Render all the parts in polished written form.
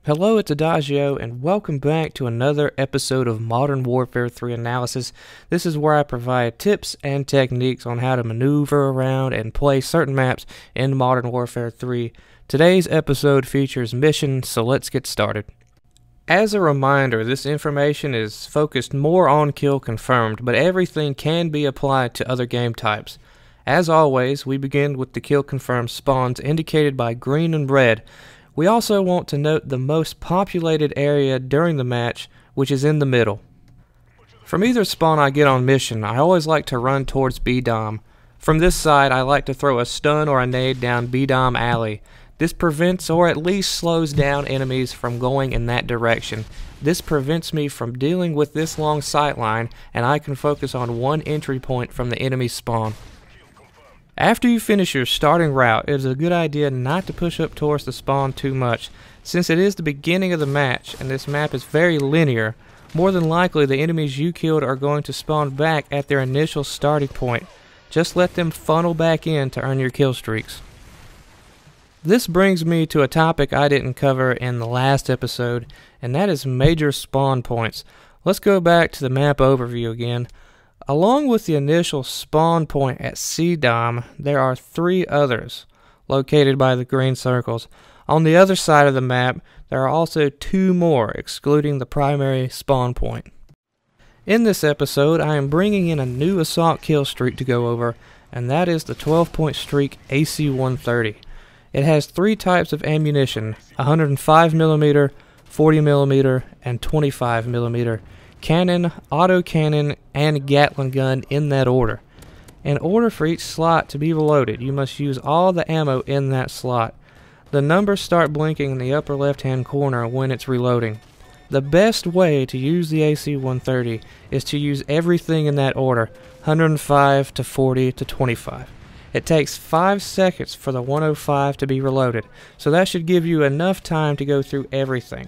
Hello, it's Adagio, and welcome back to another episode of Modern Warfare 3 Analysis. This is where I provide tips and techniques on how to maneuver around and play certain maps in Modern Warfare 3. Today's episode features missions, so let's get started. As a reminder, this information is focused more on kill confirmed, but everything can be applied to other game types. As always, we begin with the kill confirmed spawns indicated by green and red. We also want to note the most populated area during the match, which is in the middle. From either spawn I get on mission, I always like to run towards B-Dom. From this side, I like to throw a stun or a nade down B-Dom alley. This prevents or at least slows down enemies from going in that direction. This prevents me from dealing with this long sightline, and I can focus on one entry point from the enemy spawn. After you finish your starting route, it is a good idea not to push up towards the spawn too much. Since it is the beginning of the match, and this map is very linear, more than likely the enemies you killed are going to spawn back at their initial starting point. Just let them funnel back in to earn your kill streaks. This brings me to a topic I didn't cover in the last episode, and that is major spawn points. Let's go back to the map overview again. Along with the initial spawn point at C-Dom, there are three others, located by the green circles. On the other side of the map, there are also two more, excluding the primary spawn point. In this episode, I am bringing in a new assault kill streak to go over, and that is the 12-point streak AC-130. It has three types of ammunition, 105mm, 40mm, and 25mm. Cannon, autocannon, and Gatling gun in that order. In order for each slot to be reloaded, you must use all the ammo in that slot. The numbers start blinking in the upper left hand corner when it's reloading. The best way to use the AC-130 is to use everything in that order, 105 to 40 to 25. It takes 5 seconds for the 105 to be reloaded, so that should give you enough time to go through everything.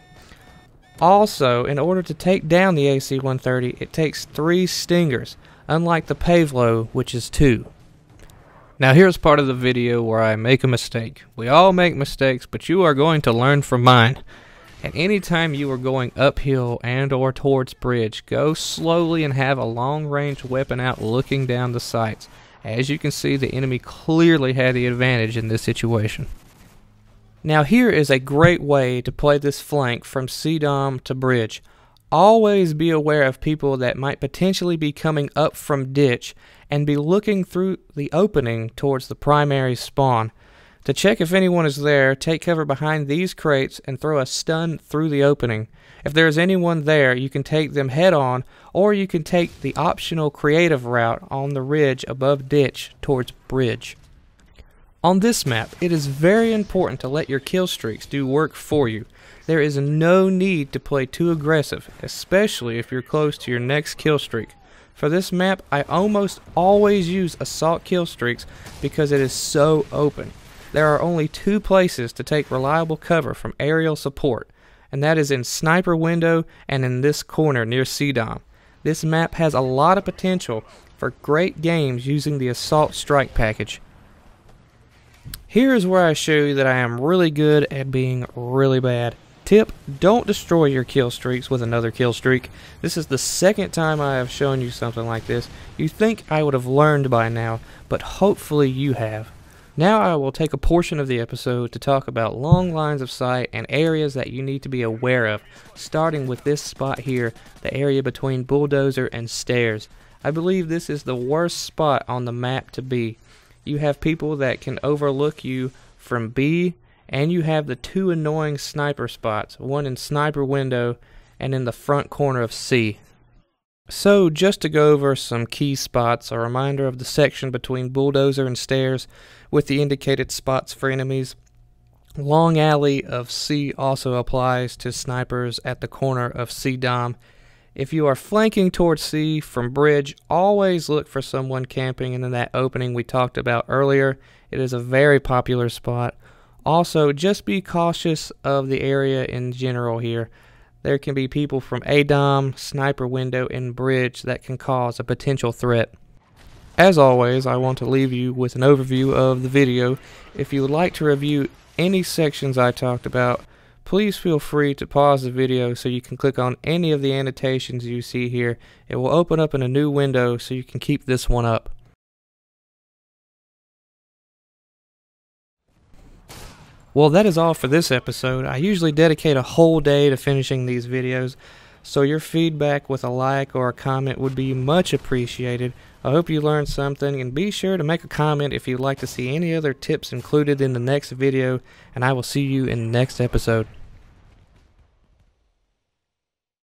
Also, in order to take down the AC-130, it takes 3 stingers, unlike the Pavlo, which is 2. Now here's part of the video where I make a mistake. We all make mistakes, but you are going to learn from mine. And anytime you are going uphill and or towards bridge, go slowly and have a long-range weapon out looking down the sights. As you can see, the enemy clearly had the advantage in this situation. Now here is a great way to play this flank from C-Dom to bridge. Always be aware of people that might potentially be coming up from ditch and be looking through the opening towards the primary spawn. To check if anyone is there, take cover behind these crates and throw a stun through the opening. If there is anyone there, you can take them head on, or you can take the optional creative route on the ridge above ditch towards bridge. On this map, it is very important to let your kill streaks do work for you. There is no need to play too aggressive, especially if you're close to your next kill streak. For this map, I almost always use assault kill streaks because it is so open. There are only 2 places to take reliable cover from aerial support, and that is in sniper window and in this corner near C-Dom. This map has a lot of potential for great games using the assault strike package. Here is where I show you that I am really good at being really bad. Tip: don't destroy your kill streaks with another kill streak. This is the second time I have shown you something like this. You think I would have learned by now, but hopefully you have. Now I will take a portion of the episode to talk about long lines of sight and areas that you need to be aware of, starting with this spot here, the area between Bulldozer and Stairs. I believe this is the worst spot on the map to be. You have people that can overlook you from B, and you have the 2 annoying sniper spots, one in sniper window and in the front corner of C. So just to go over some key spots, a reminder of the section between Bulldozer and Stairs with the indicated spots for enemies. Long alley of C also applies to snipers at the corner of C-Dom. If you are flanking towards C from bridge, always look for someone camping in that opening we talked about earlier. It is a very popular spot. Also, just be cautious of the area in general here. There can be people from A-Dom, sniper window, and bridge that can cause a potential threat. As always, I want to leave you with an overview of the video. If you would like to review any sections I talked about, please feel free to pause the video so you can click on any of the annotations you see here. It will open up in a new window so you can keep this one up. Well, that is all for this episode. I usually dedicate a whole day to finishing these videos, so your feedback with a like or a comment would be much appreciated. I hope you learned something, and be sure to make a comment if you'd like to see any other tips included in the next video, and I will see you in the next episode.